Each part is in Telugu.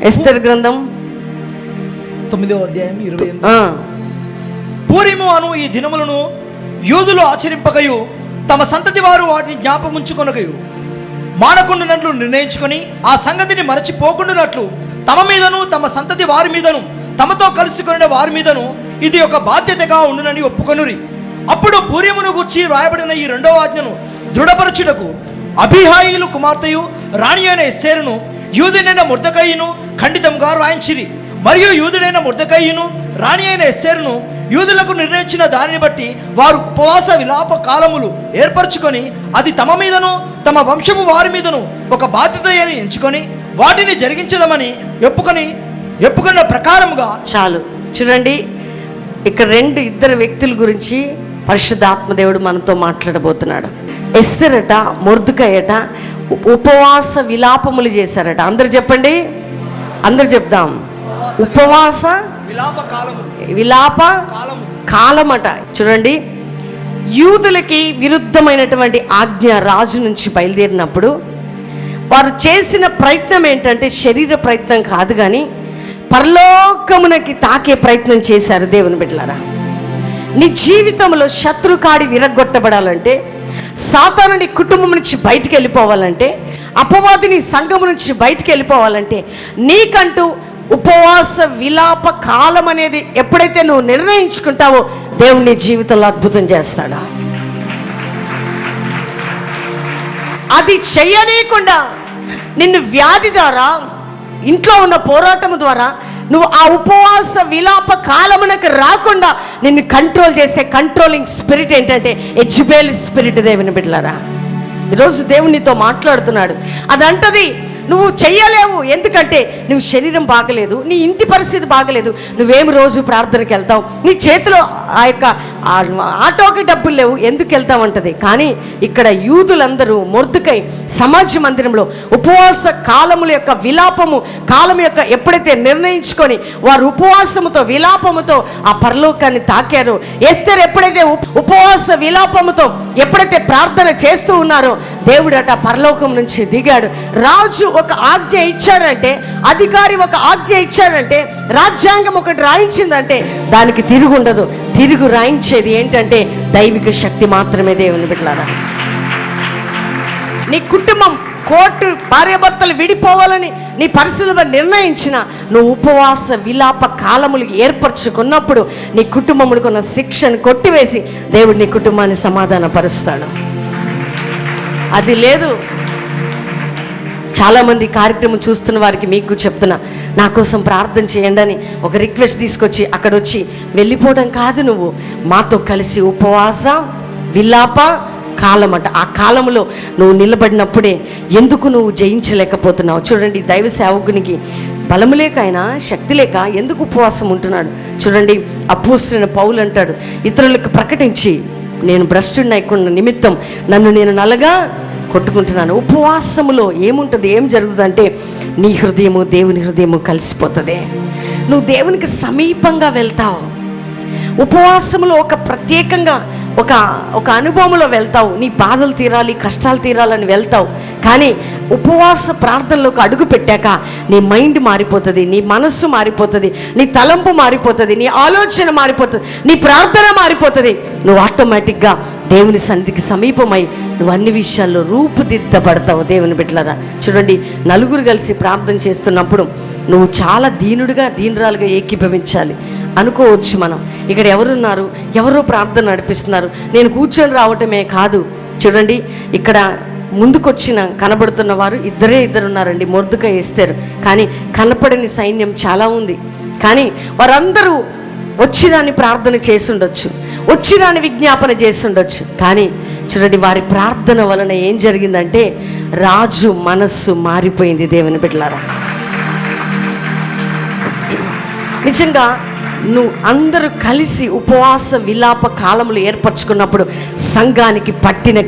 ఎస్తేరు గ్రంథం 9వ అధ్యాయం 28. పూరిము అను ఈ దినములను యూదులు ఆచరింపగయు తమ సంతతి వారు వాటిని జ్ఞాపముంచుకొనగయు మానకుండునట్లు నిర్ణయించుకొని ఆ సంగతిని మరచిపోకుండానట్లు తమ మీదను తమ సంతతి వారి మీదను తమతో కలుసుకొనిన వారి మీదను ఇది ఒక బాధ్యతగా ఉండునని ఒప్పుకొనురి. అప్పుడు పూర్యమును గూర్చి రాయబడిన ఈ రెండవ ఆజ్ఞను దృఢపరచుటకు అబీహాయిలు కుమార్తెయు రాణి అయిన ఎస్తేరును యూదుడైన మొర్దెకైయును ఖండితంగా రాయించిరి. మరియు యూదుడైన మొర్దెకైయును రాణి అయిన ఎస్తేరును యూదులకు నిర్ణయించిన దానిని బట్టి వారు ఉపవాస విలాప కాలములు ఏర్పరచుకొని అది తమ మీదను తమ వంశము వారి మీదను ఒక బాధ్యత అని ఎంచుకొని వాటిని జరిగించదమని ఒప్పుకున్న ప్రకారముగా. చాలు చూడండి, ఇక్కడ ఇద్దరు వ్యక్తుల గురించి పరిశుద్ధాత్మదేవుడు మనతో మాట్లాడబోతున్నాడు. ఎస్తేరట మొర్దెకైయట ఉపవాస విలాపములు చేశారట. అందరు చెప్పండి, అందరు చెప్దాం. ఉపవాస విలాప కాలమట. చూడండి, యూదులకి విరుద్ధమైనటువంటి ఆజ్ఞ రాజు నుంచి బయలుదేరినప్పుడు వారు చేసిన ప్రయత్నం ఏంటంటే శరీర ప్రయత్నం కాదు, కానీ పరలోకమునకి తాకే ప్రయత్నం చేశారు. దేవుని బిడ్డలారా, నీ జీవితంలో శత్రుకాడి విరగొట్టబడాలంటే, సాతాను నీ కుటుంబం నుంచి బయటికి వెళ్ళిపోవాలంటే, అపవాది నీ సంఘం నుంచి బయటికి వెళ్ళిపోవాలంటే, నీకంటూ ఉపవాస విలాప కాలం అనేది ఎప్పుడైతే నువ్వు నిర్ణయించుకుంటావో దేవుడు నీ జీవితంలో అద్భుతం చేస్తాడా. అది చెయ్యనీయకుండా నిన్ను వ్యాధి ద్వారా, ఇంట్లో ఉన్న పోరాటం ద్వారా నువ్వు ఆ ఉపవాస విలాప కాలమునకు రాకుండా నిన్ను కంట్రోల్ చేసే కంట్రోలింగ్ స్పిరిట్ ఏంటంటే యెజబెల్ స్పిరిట్. దేవుని బిడ్డలారా, ఈరోజు దేవునితో మాట్లాడుతున్నాడు. అదంటది నువ్వు చెయ్యలేవు, ఎందుకంటే నువ్వు శరీరం బాగలేదు, నీ ఇంటి పరిస్థితి బాగలేదు, నువ్వేమి రోజు ప్రార్థనకి వెళ్తావు, నీ చేతిలో ఆ యొక్క ఆటోకి డబ్బులు లేవు, ఎందుకు వెళ్తావంటది. కానీ ఇక్కడ యూదులందరూ మొర్దెకై సమాజ మందిరంలో ఉపవాస కాలముల యొక్క విలాపము కాలం యొక్క ఎప్పుడైతే నిర్ణయించుకొని వారు ఉపవాసముతో విలాపముతో ఆ పరలోకాన్ని తాకారో, ఎస్తేరు ఎప్పుడైతే ఉపవాస విలాపముతో ఎప్పుడైతే ప్రార్థన చేస్తూ ఉన్నారో దేవుడట పరలోకం నుంచి దిగాడు. రాజు ఒక ఆజ్ఞ ఇచ్చాడంటే, అధికారి ఒక ఆజ్ఞ ఇచ్చాడంటే, రాజ్యాంగం ఒకటి రాయించిందంటే దానికి తిరుగుండదు. తిరుగు రాయించేది ఏంటంటే దైవిక శక్తి మాత్రమే. దేవుని బిడ్డలారా, నీ కుటుంబం కోర్టు భార్యాభర్తలు విడిపోవాలని నీ పరిస్థితులు నిర్ణయించిన నువ్వు ఉపవాస విలాప కాలములు ఏర్పరచుకున్నప్పుడు నీ కుటుంబములకు ఉన్న శిక్షను కొట్టివేసి దేవుడు నీ కుటుంబాన్ని సమాధానపరుస్తాడు. అది లేదు. చాలామంది కార్యక్రమం చూస్తున్న వారికి మీకు చెప్తున్నా, నా కోసం ప్రార్థన చేయండి అని ఒక రిక్వెస్ట్ తీసుకొచ్చి అక్కడ వచ్చి వెళ్ళిపోవడం కాదు, నువ్వు మాతో కలిసి ఉపవాస విలాప కాలం అంట. ఆ కాలంలో నువ్వు నిలబడినప్పుడే ఎందుకు నువ్వు జయించలేకపోతున్నావు. చూడండి, దైవ సేవకునికి బలము లేక, ఆయన శక్తి లేక ఎందుకు ఉపవాసం ఉంటున్నాడు. చూడండి, అపోస్తలుడైన పౌలు అంటాడు, ఇతరులకు ప్రకటించి నేను భ్రష్టుడినైకున్న నిమిత్తం నన్ను నేను నల్లగా కొట్టుకుంటున్నాను. ఉపవాసములో ఏముంటుంది, ఏం జరుగుతుందంటే నీ హృదయము దేవుని హృదయము కలిసిపోతుంది. నువ్వు దేవునికి సమీపంగా వెళ్తావు. ఉపవాసములో ఒక ప్రత్యేకంగా ఒక అనుభవంలో వెళ్తావు. నీ బాధలు తీరాలి, కష్టాలు తీరాలని వెళ్తావు. కానీ ఉపవాస ప్రార్థనలోకి అడుగు పెట్టాక నీ మైండ్ మారిపోతుంది, నీ మనస్సు మారిపోతుంది, నీ తలంపు మారిపోతుంది, నీ ఆలోచన మారిపోతుంది, నీ ప్రార్థన మారిపోతుంది. నువ్వు ఆటోమేటిక్గా దేవుని సన్నిధికి సమీపమై నువ్వు అన్ని విషయాల్లో రూపుదిద్దబడతావు. దేవుని బిడ్డలారా, చూడండి, నలుగురు కలిసి ప్రార్థన చేస్తున్నప్పుడు నువ్వు చాలా దీనురాలుగా ఏకీభవించాలి అనుకోవచ్చు. మనం ఇక్కడ ఎవరున్నారు, ఎవరో ప్రార్థన నడిపిస్తున్నారు, నేను కూర్చొని రావటమే కాదు. చూడండి, ఇక్కడ ముందుకొచ్చిన కనబడుతున్న వారు ఇద్దరు ఉన్నారండి, మొర్దెకై ఎస్తేరు. కానీ కనపడని సైన్యం చాలా ఉంది. కానీ వారందరూ వచ్చిరాని ప్రార్థన చేసుండొచ్చు, వచ్చిరాని విజ్ఞాపన చేసుండొచ్చు. కానీ చూడండి, వారి ప్రార్థన వలన ఏం జరిగిందంటే రాజు మనస్సు మారిపోయింది. దేవుని బిడ్డలారా, నిజంగా నువ్వు అందరూ కలిసి ఉపవాస విలాప కాలములు ఏర్పరచుకున్నప్పుడు సంఘానికి పట్టిన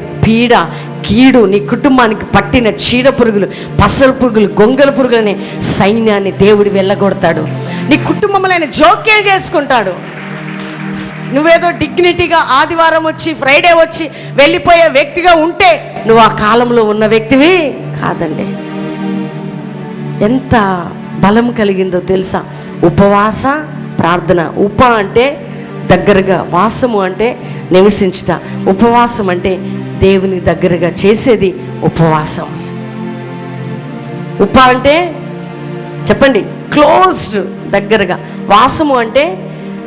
కీడు, నీ కుటుంబానికి పట్టిన చీడ పురుగులు, పసల పురుగులు, గొంగల పురుగులనే సైన్యాన్ని దేవుడు వెళ్ళగొడతాడు. నీ కుటుంబంలో ఆయన జోక్యం చేసుకుంటాడు. నువ్వేదో డిగ్నిటీగా ఆదివారం వచ్చి ఫ్రైడే వచ్చి వెళ్ళిపోయే వ్యక్తిగా ఉంటే నువ్వు ఆ కాలంలో ఉన్న వ్యక్తివి కాదండి. ఎంత బలం కలిగిందో తెలుసా? ఉపవాస ప్రార్థన. ఉప అంటే దగ్గరగా, వాసము అంటే నివసించుట. ఉపవాసం అంటే దేవుని దగ్గరగా చేసేది ఉపవాసం. ఉప అంటే చెప్పండి, క్లోజ్డ్, దగ్గరగా. వాసము అంటే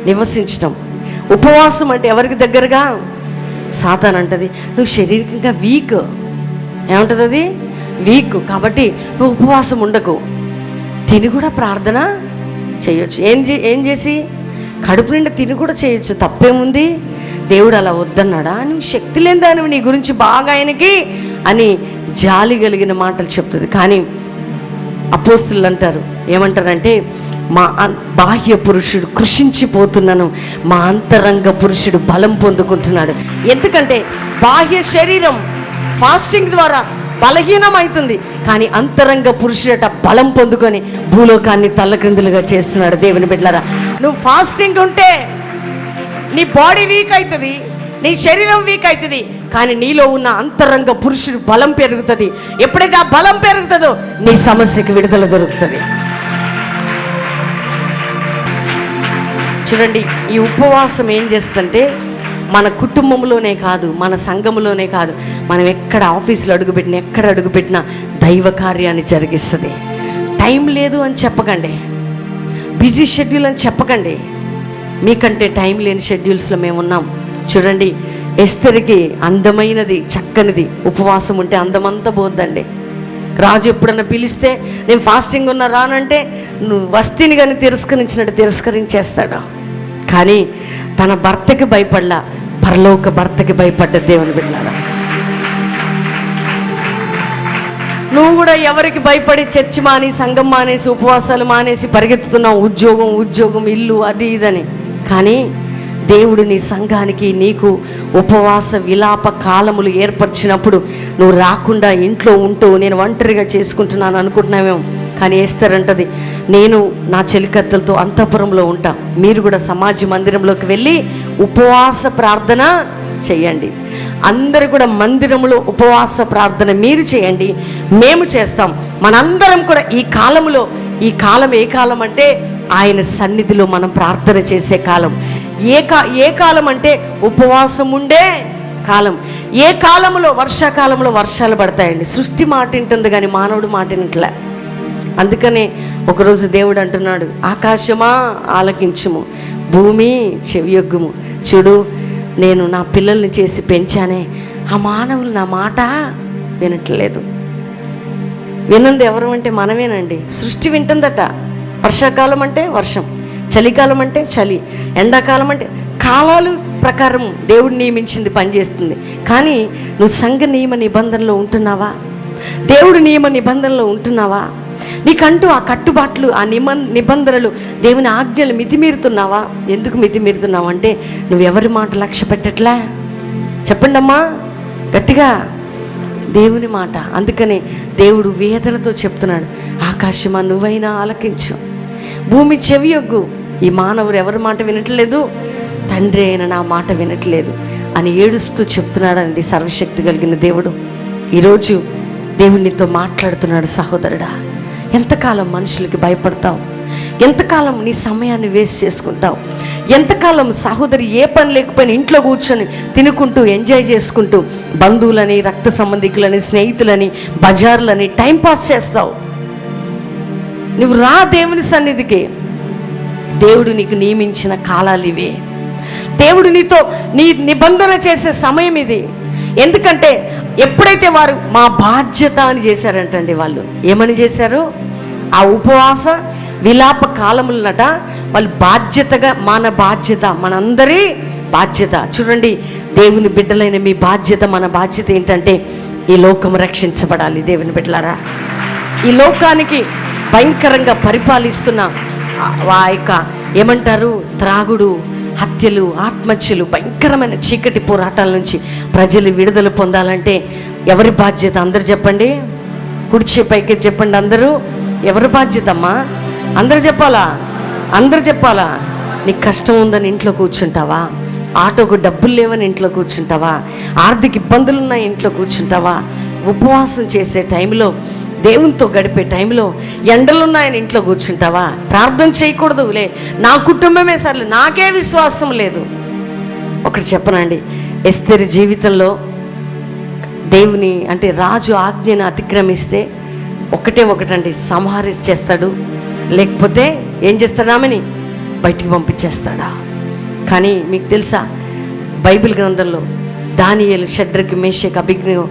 నివసించటం. ఉపవాసం అంటే ఎవరికి దగ్గరగా? సాతాను అంటది నువ్వు శారీరకంగా వీక్. ఏమంటుంది అది? వీక్. కాబట్టి నువ్వు ఉపవాసం ఉండకు. తిని కూడా ప్రార్థన చేయొచ్చు. ఏం చేసి? కడుపు నిండా తిని కూడా చేయొచ్చు. తప్పేముంది? దేవుడు అలా వద్దన్నాడా? నువ్వు శక్తి లేని దానివి, నీ గురించి బాగా ఆయనకి అని జాలి కలిగిన మాటలు చెప్తుంది. కానీ అపోస్తులు అంటారు, ఏమంటారంటే మా బాహ్య పురుషుడు కృషించిపోతున్నాను, మా అంతరంగ పురుషుడు బలం పొందుకుంటున్నాడు. ఎందుకంటే బాహ్య శరీరం ఫాస్టింగ్ ద్వారా బలహీనమవుతుంది, కానీ అంతరంగ పురుషుడట బలం పొందుకొని భూలోకాన్ని తల్లకిందులుగా చేస్తున్నాడు. దేవుని బిడ్డలారా, నువ్వు ఫాస్టింగ్ ఉంటే నీ బాడీ వీక్ అవుతుంది, నీ శరీరం వీక్ అవుతుంది, కానీ నీలో ఉన్న అంతరంగ పురుషుడు బలం పెరుగుతుంది. ఎప్పుడైతే ఆ బలం పెరుగుతుందో నీ సమస్యకి విడుదల దొరుకుతుంది. చూడండి, ఈ ఉపవాసం ఏం చేస్తుందంటే మన కుటుంబంలోనే కాదు, మన సంఘంలోనే కాదు, మనం ఎక్కడ ఆఫీసులో అడుగుపెట్టినా, ఎక్కడ అడుగుపెట్టినా దైవ కార్యాన్ని జరిగిస్తుంది. టైం లేదు అని చెప్పకండి, బిజీ షెడ్యూల్ అని చెప్పకండి. మీకంటే టైం లేని షెడ్యూల్స్లో మేము ఉన్నాం. చూడండి, ఎస్తేరుకి అందమైనది, చక్కనిది ఉపవాసం ఉంటే అందమంతా పోద్దండి. రాజు ఎప్పుడన్నా పిలిస్తే నేను ఫాస్టింగ్ ఉన్నా రానంటే నువ్వు వస్తీని కానీ తిరస్కరించినట్టు తిరస్కరించేస్తాడు. కానీ తన భర్తకి భయపడలా, పరలోక భర్తకి భయపడ్డ దేవుని బిడ్డలారా. నువ్వు కూడా ఎవరికి భయపడి చర్చి మాని, సంఘం మానేసి, ఉపవాసాలు మానేసి పరిగెత్తుతున్నావు, ఉద్యోగం, ఇల్లు, అది ఇదని. కానీ దేవుడు నీ సంఘానికి, నీకు ఉపవాస విలాప కాలములు ఏర్పరిచినప్పుడు నువ్వు రాకుండా ఇంట్లో ఉంటూ నేను ఒంటరిగా చేసుకుంటున్నాను అనుకుంటున్నామేమో. కానీ ఎస్తేరంటది నేను నా చెలికత్తెలతో అంతఃపురంలో ఉంటా, మీరు కూడా సమాజ మందిరంలోకి వెళ్ళి ఉపవాస ప్రార్థన చేయండి. అందరూ కూడా మందిరంలో ఉపవాస ప్రార్థన మీరు చేయండి, మేము చేస్తాం. మనందరం కూడా ఈ కాలంలో, ఈ కాలం ఏ కాలం అంటే ఆయన సన్నిధిలో మనం ప్రార్థన చేసే కాలం. ఏ కాలం అంటే ఉపవాసం ఉండే కాలం. ఏ కాలంలో? వర్షాకాలంలో వర్షాలు పడతాయండి. సృష్టి మాట వింటుంది కానీ మానవుడు మాట వినట్లే. అందుకనే ఒకరోజు దేవుడు అంటున్నాడు, ఆకాశమా ఆలకించుము, భూమి చెవియొగ్గుము. చూడు, నేను నా పిల్లల్ని చేసి పెంచానే, ఆ మానవులు నా మాట వినట్లేదు. వినంది ఎవరు అంటే మనమేనండి. సృష్టి వింటుందట. వర్షాకాలం అంటే వర్షం, చలికాలం అంటే చలి, ఎండాకాలం అంటే కాలాలు ప్రకారం దేవుడు నియమించింది పనిచేస్తుంది. కానీ నువ్వు సంఘ నియమ నిబంధనలో ఉంటున్నావా? దేవుడు నియమ నిబంధనలో ఉంటున్నావా? నీకంటూ ఆ కట్టుబాట్లు, ఆ నిబంధనలు, దేవుని ఆజ్ఞలు మితిమీరుతున్నావా? ఎందుకు మితిమీరుతున్నావు అంటే నువ్వు ఎవరి మాట లక్ష్య పెట్టట్లే. చెప్పండి అమ్మా గట్టిగా, దేవుని మాట. అందుకనే దేవుడు వేదనతో చెప్తున్నాడు, ఆకాశమా నువ్వైనా ఆలకించు, భూమి చెవియొగ్గు. ఈ మానవుడు ఎవరి మాట వినట్లేదు, తండ్రి అయిన నా మాట వినట్లేదు అని ఏడుస్తూ చెప్తున్నాడండి సర్వశక్తి కలిగిన దేవుడు. ఈరోజు దేవుడు నీతో మాట్లాడుతున్నాడు. సహోదరుడా, ఎంతకాలం మనుషులకి భయపడతావు? ఎంతకాలం నీ సమయాన్ని వేస్ట్ చేసుకుంటావు? ఎంతకాలం సహోదరి ఏ పని లేకపోయినా ఇంట్లో కూర్చొని తినుకుంటూ ఎంజాయ్ చేసుకుంటూ బంధువులని, రక్త సంబంధికులని, స్నేహితులని, బజార్లని టైంపాస్ చేస్తావు? నువ్వు రా దేవుని సన్నిధికి. దేవుడు నీకు నియమించిన కాలాలు ఇవే. దేవుడు నీతో నిబంధన చేసే సమయం ఇది. ఎందుకంటే ఎప్పుడైతే వారు మా బాధ్యత అని చేశారంటండి, వాళ్ళు ఏమని చేశారు? ఆ ఉపవాస విలాప కాలములనట వాళ్ళు బాధ్యతగా, మన బాధ్యత, మనందరి బాధ్యత. చూడండి, దేవుని బిడ్డలైన మీ బాధ్యత, మన బాధ్యత ఏంటంటే ఈ లోకం రక్షించబడాలి. దేవుని బిడ్డలారా, ఈ లోకానికి భయంకరంగా పరిపాలిస్తున్న ఆ యొక్క ఏమంటారు, త్రాగుడు, హత్యలు, ఆత్మహత్యలు, భయంకరమైన చీకటి పోరాటాల నుంచి ప్రజలు విడుదల పొందాలంటే ఎవరి బాధ్యత? అందరు చెప్పండి, కుడిచే పైకి చెప్పండి అందరూ. ఎవరి బాధ్యత అమ్మా? అందరు చెప్పాలా? అందరు చెప్పాలా? నీకు కష్టం ఉందని ఇంట్లో కూర్చుంటావా? ఆటోకు డబ్బులు లేవని ఇంట్లో కూర్చుంటావా? ఆర్థిక ఇబ్బందులు ఉన్నాయి ఇంట్లో కూర్చుంటావా? ఉపవాసం చేసే టైంలో దేవునితో గడిపే టైంలో ఎండలున్నాయని ఇంట్లో కూర్చుంటావా? ప్రార్థన చేయకూడదులే, నా కుటుంబమే సర్లే, నాకే విశ్వాసం లేదు. ఒకటి చెప్పనండి, ఎస్తేరు జీవితంలో దేవుని అంటే రాజు ఆజ్ఞను అతిక్రమిస్తే ఒకటండి, సంహరించేస్తాడు, లేకపోతే ఏం చేస్తాడు? ఆమెని బయటికి పంపించేస్తాడా? కానీ మీకు తెలుసా, బైబిల్ గ్రంథంలో దానియేలు, షడ్రకు, మేషకు, అబేద్నెగో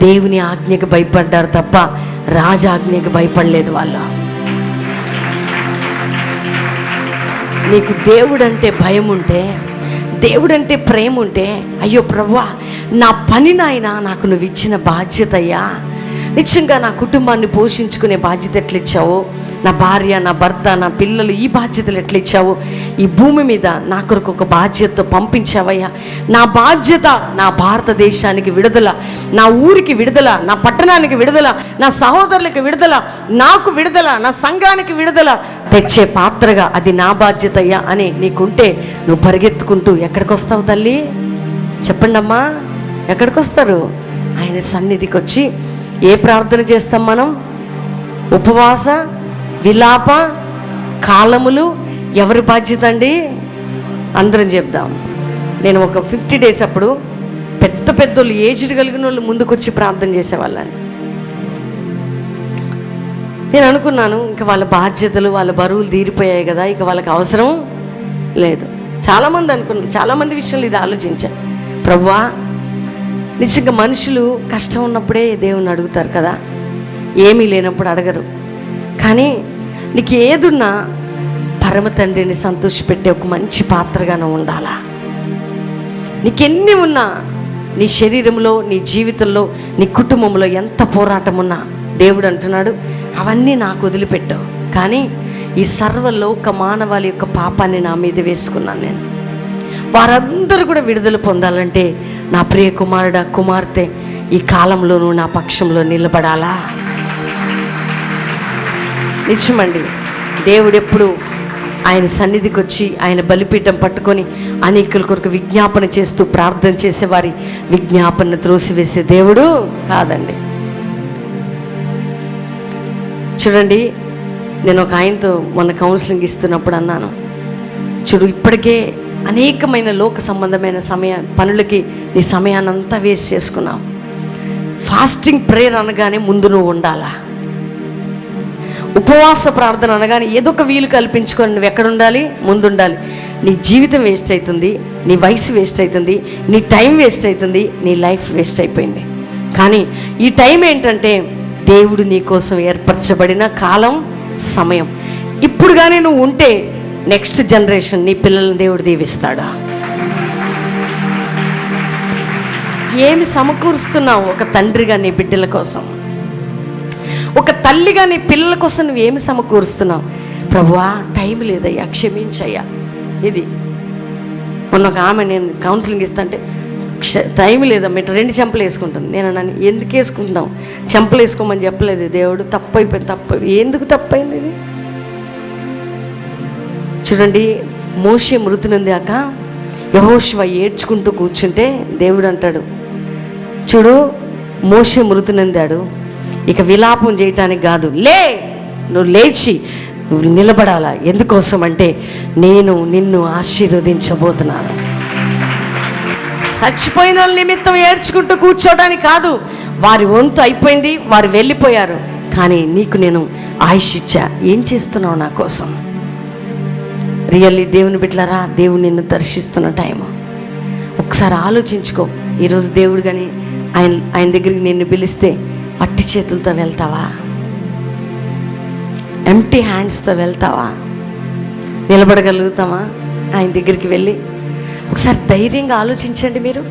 దేవుని ఆజ్ఞకు భయపడ్డారు తప్ప రాజాజ్ఞకు భయపడలేదు వాళ్ళు. నీకు దేవుడంటే భయం ఉంటే, దేవుడంటే ప్రేమ ఉంటే, అయ్యో ప్రభువా, నా పని నాయనా, నాకు నువ్వు ఇచ్చిన బాధ్యత అయ్యా, నిజంగా నా కుటుంబాన్ని పోషించుకునే బాధ్యత ఎట్లా ఇచ్చావో, నా భార్య, నా భర్త, నా పిల్లలు, ఈ బాధ్యతలు ఎట్లా ఇచ్చావో, ఈ భూమి మీద నా కొరకు ఒక బాధ్యత పంపించావయ్యా. నా బాధ్యత నా భారతదేశానికి విడుదల, నా ఊరికి విడుదల, నా పట్టణానికి విడుదల, నా సహోదరులకు విడుదల, నాకు విడుదల, నా సంఘానికి విడుదల తెచ్చే పాత్రగా అది నా బాధ్యత అయ్యా అని నీకుంటే నువ్వు పరిగెత్తుకుంటూ ఎక్కడికి వస్తావు తల్లి? చెప్పండి అమ్మా, ఎక్కడికి వస్తారు? ఆయన సన్నిధికి వచ్చి ఏ ప్రార్థన చేస్తాం మనం? ఉపవాస, విలాప కాలములు ఎవరి బాధ్యత అండి? అందరం చెప్దాం. నేను ఒక 50 days అప్పుడు పెద్ద పెద్దోళ్ళు, ఏజ్డ్ కలిగిన వాళ్ళు ముందుకొచ్చి ప్రార్థన చేసేవాళ్ళని నేను అనుకున్నాను. ఇంకా వాళ్ళ బాధ్యతలు, వాళ్ళ బరువులు తీరిపోయాయి కదా, ఇక వాళ్ళకి అవసరం లేదు. చాలామంది అనుకున్నాను, చాలామంది విషయంలో ఇది ఆలోచించాను. ప్రభువా, నిజంగా మనుషులు కష్టం ఉన్నప్పుడే దేవుణ్ణి అడుగుతారు కదా, ఏమీ లేనప్పుడు అడగరు. కానీ నీకు ఏదున్నా పరమ తండ్రిని సంతోషపెట్టే ఒక మంచి పాత్రగా నువ్వు ఉండాలా. నీకెన్ని ఉన్నా, నీ శరీరంలో, నీ జీవితంలో, నీ కుటుంబంలో ఎంత పోరాటం ఉన్నా దేవుడు అంటున్నాడు, అవన్నీ నాకు వదిలిపెట్టావు, కానీ ఈ సర్వలోక మానవాళి యొక్క పాపాన్ని నా మీద వేసుకున్నాను నేను. వారందరూ కూడా విడుదల పొందాలంటే నా ప్రియ కుమారుడా, కుమార్తె, ఈ కాలంలోనూ నా పక్షంలో నిలబడాలా. నిజమండి, దేవుడు ఎప్పుడు ఆయన సన్నిధికి వచ్చి ఆయన బలిపీఠం పట్టుకొని అనేకుల కొరకు విజ్ఞాపన చేస్తూ ప్రార్థన చేసేవారి విజ్ఞాపన త్రోసివేసే దేవుడు కాదండి. చూడండి, నేను ఒక ఆయనతో మొన్న కౌన్సిలింగ్ ఇస్తున్నప్పుడు అన్నాను, చూడు, ఇప్పటికే అనేకమైన లోక సంబంధమైన పనులకి నీ సమయాన్నంతా వేస్ట్ చేసుకున్నావు. ఫాస్టింగ్ ప్రేయర్ అనగానే ముందు నువ్వు ఉండాలా. ఉపవాస ప్రార్థన అనగానే ఏదో ఒక వీలు కల్పించుకొని నువ్వు ఎక్కడుండాలి? ముందుండాలి. నీ జీవితం వేస్ట్ అవుతుంది, నీ వయసు వేస్ట్ అవుతుంది, నీ టైం వేస్ట్ అవుతుంది, నీ లైఫ్ వేస్ట్ అయిపోయింది. కానీ ఈ టైం ఏంటంటే దేవుడు నీ కోసం ఏర్పరచబడిన కాలం, సమయం. ఇప్పుడు కానీ నువ్వు ఉంటే నెక్స్ట్ జనరేషన్, నీ పిల్లల్ని దేవుడు దీవిస్తాడా? ఏమి సమకూరుస్తున్నావు ఒక తండ్రిగా నీ బిడ్డల కోసం? ఒక తల్లిగా నీ పిల్లల కోసం నువ్వు ఏమి సమకూరుస్తున్నావు? ప్రభువా, టైం లేదయ్యా, క్షమించయ్యా. ఇది మొన్న ఒక ఆమె, నేను కౌన్సిలింగ్ ఇస్తాంటే, టైం లేదమ్మా, ఇట్లా 2 చెంపలు వేసుకుంటుంది. నేను అన్నాను, ఎందుకు వేసుకుంటున్నావు? చెంపలు వేసుకోమని చెప్పలేదు దేవుడు. తప్పైపోయింది. ఎందుకు తప్పైంది ఇది? చూడండి, మోషే మృతి నొందాక యెహోషువ ఏడ్చుకుంటూ కూర్చుంటే దేవుడు అంటాడు, చూడు, మోషే మృతి నొందాడు, ఇక విలాపం చేయటానికి కాదు, నువ్వు లేచి నువ్వు నిలబడాలా. ఎందుకోసం అంటే నేను నిన్ను ఆశీర్వదించబోతున్నాను. చచ్చిపోయిన వాళ్ళ నిమిత్తం ఏడ్చుకుంటూ కూర్చోడానికి కాదు. వారి వంతు అయిపోయింది, వారు వెళ్ళిపోయారు, కానీ నీకు నేను ఆయుష్ ఇచ్చా. ఏం చేస్తున్నావు నా కోసం? రియల్లీ దేవుని బిడ్డలారా, దేవుడు నిన్ను దర్శిస్తున్న టైము. ఒకసారి ఆలోచించుకో. ఈరోజు దేవుడు కానీ ఆయన దగ్గరికి నిన్ను పిలిస్తే పట్టి చేతులతో వెళ్తావా? ఎంప్టీ హ్యాండ్స్తో వెళ్తావా? నిలబడగలుగుతావా ఆయన దగ్గరికి వెళ్ళి? ఒకసారి ధైర్యంగా ఆలోచించండి. మీరు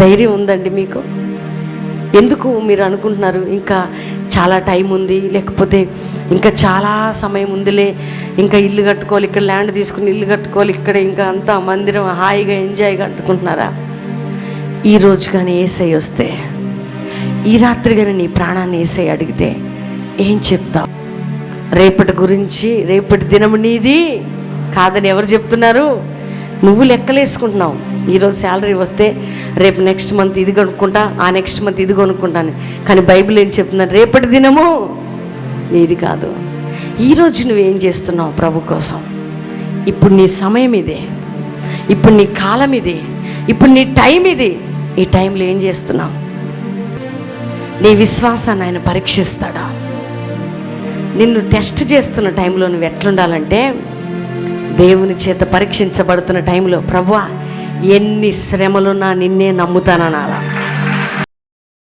ధైర్యం ఉందండి మీకు? ఎందుకు మీరు అనుకుంటున్నారు ఇంకా చాలా టైం ఉంది, లేకపోతే ఇంకా చాలా సమయం ఉందిలే, ఇంకా ఇల్లు కట్టుకోవాలి, ఇక్కడ ల్యాండ్ తీసుకుని ఇల్లు కట్టుకోవాలి, ఇక్కడ ఇంకా అంతా మందిరం హాయిగా ఎంజాయ్గా కట్టుకుంటున్నారా? ఈ రోజు కానీ యేసయ్య వస్తే, ఈ రాత్రి కానీ నీ ప్రాణాన్ని యేసయ్య అడిగితే ఏం చెప్తావు? రేపటి గురించి, రేపటి దినము నీది కాదని ఎవరు చెప్తున్నారు? నువ్వు లెక్కలేసుకుంటున్నావు. ఈరోజు శాలరీ వస్తే రేపు నెక్స్ట్ మంత్ ఇది కొనుక్కుంటా, ఆ నెక్స్ట్ మంత్ ఇది కొనుక్కుంటాను. కానీ బైబిల్ ఏం చెప్తున్నా, రేపటి దినము నీది కాదు. ఈరోజు నువ్వేం చేస్తున్నావు ప్రభు కోసం? ఇప్పుడు నీ సమయం ఇదే, ఇప్పుడు నీ కాలం ఇది, ఇప్పుడు నీ టైం ఇది. ఈ టైంలో ఏం చేస్తున్నావు? నీ విశ్వాసాన్ని ఆయన పరీక్షిస్తాడా? నిన్ను టెస్ట్ చేస్తున్న టైంలో నువ్వు ఎట్లుండాలంటే, దేవుని చేత పరీక్షించబడుతున్న టైంలో ప్రభువా ఎన్ని శ్రమలున్నా నిన్నే నమ్ముతాననాలా.